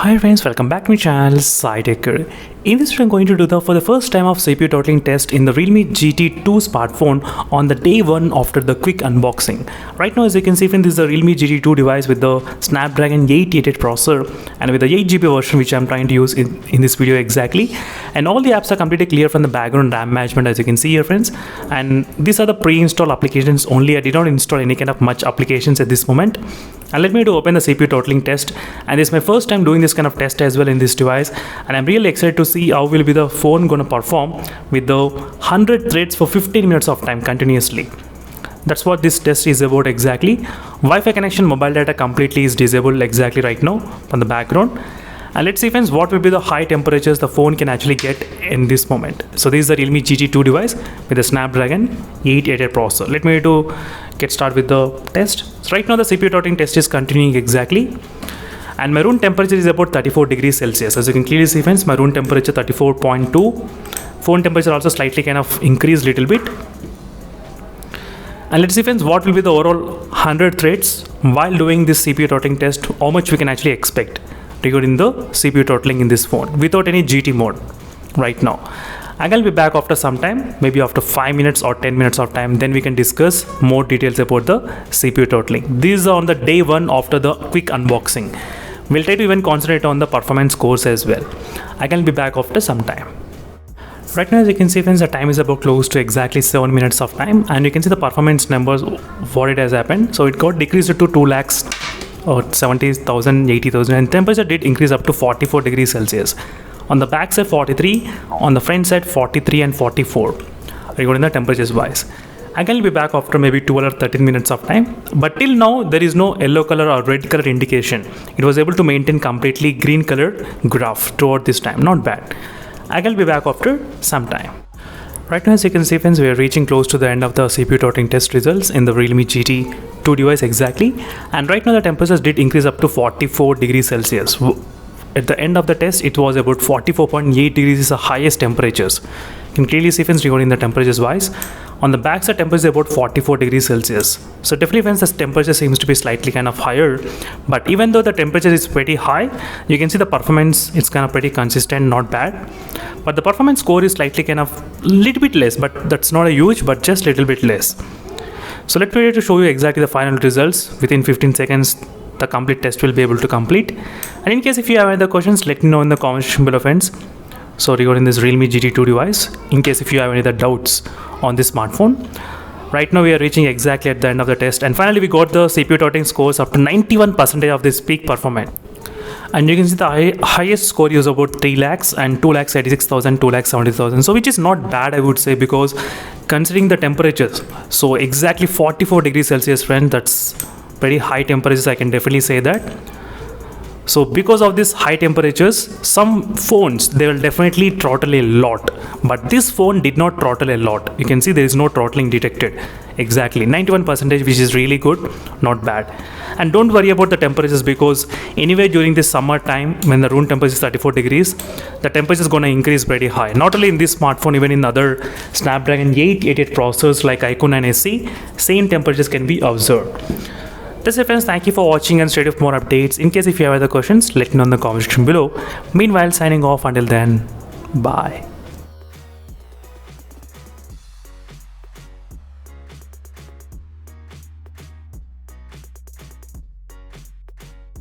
Hi friends, welcome back to my channel SciTech. In this video I'm going to do for the first time of CPU throttling test in the Realme GT 2 smartphone on the day one after the quick unboxing. Right now, as you can see, this is the Realme GT 2 device with the Snapdragon 888 processor and with the 8GB version which I'm trying to use in this video exactly. And all the apps are completely clear from the background RAM management, as you can see here friends. And these are the pre-installed applications only. I did not install any kind of much applications at this moment. And let me open the CPU throttling test, and this is my first time doing this kind of test as well in this device, and I'm really excited to see how will be the phone gonna perform with the 100 threads for 15 minutes of time continuously. That's what this test is about exactly. Wi-Fi connection, mobile data completely is disabled exactly right now from the background. And let's see friends, what will be the high temperatures the phone can actually get in this moment. So this is the Realme GT 2 device with the Snapdragon 888 processor. Let me get started with the test. So right now the CPU throttling test is continuing exactly. And my room temperature is about 34 degrees Celsius. As you can clearly see friends, my room temperature 34.2. Phone temperature also slightly kind of increased little bit. And let's see friends, what will be the overall 100 threads while doing this CPU throttling test, how much we can actually expect regarding the CPU throttling in this phone without any GT mode right now. I'll be back after some time, maybe after 5 minutes or 10 minutes of time, then we can discuss more details about the CPU throttling. These are on the day one after the quick unboxing. We'll try to even concentrate on the performance scores as well. I can be back after some time. Right now, as you can see friends, the time is about close to exactly 7 minutes of time, and you can see the performance numbers, what it has happened. So it got decreased to 2 lakhs or 70,000, 80,000, and temperature did increase up to 44 degrees Celsius. On the back side 43, on the front side 43 and 44 regarding the temperatures wise. I can be back after maybe 12 or 13 minutes of time, but till now there is no yellow color or red color indication. It was able to maintain completely green colored graph throughout this time, not bad. I can be back after some time. Right now, as you can see friends, we are reaching close to the end of the CPU throttling test results in the Realme GT 2 device exactly. And right now the temperatures did increase up to 44 degrees Celsius. At the end of the test, it was about 44.8 degrees is the highest temperatures. You can clearly see friends regarding the temperatures wise. On the back side, temperature is about 44 degrees Celsius. So definitely friends, the temperature seems to be slightly kind of higher. But even though the temperature is pretty high, you can see the performance, it's kind of pretty consistent, not bad. But the performance score is slightly kind of little bit less, but that's not a huge, but just little bit less. So let me show you exactly the final results. Within 15 seconds, the complete test will be able to complete. And in case if you have any other questions, let me know in the comment section below friends. So regarding this Realme GT 2 device, in case if you have any other doubts on this smartphone. Right now we are reaching exactly at the end of the test, and finally we got the CPU throttling scores up to 91% of this peak performance. And you can see the highest score is about 3 lakhs and 2 lakhs 86,000, 2 lakhs 70,000. So which is not bad, I would say, because considering the temperatures, so exactly 44 degrees Celsius friend, that's pretty high temperatures, I can definitely say that. So because of this high temperatures, some phones, they will definitely throttle a lot, but this phone did not throttle a lot. You can see there is no throttling detected. Exactly 91%, which is really good, not bad. And don't worry about the temperatures, because anyway during this summer time when the room temperature is 34 degrees, the temperature is going to increase pretty high. Not only in this smartphone, even in other Snapdragon 888 processors like iQOO and SE, same temperatures can be observed. That's it friends, thank you for watching and stay tuned for more updates. In case if you have other questions, let me know in the comment section below. Meanwhile, signing off, until then, bye.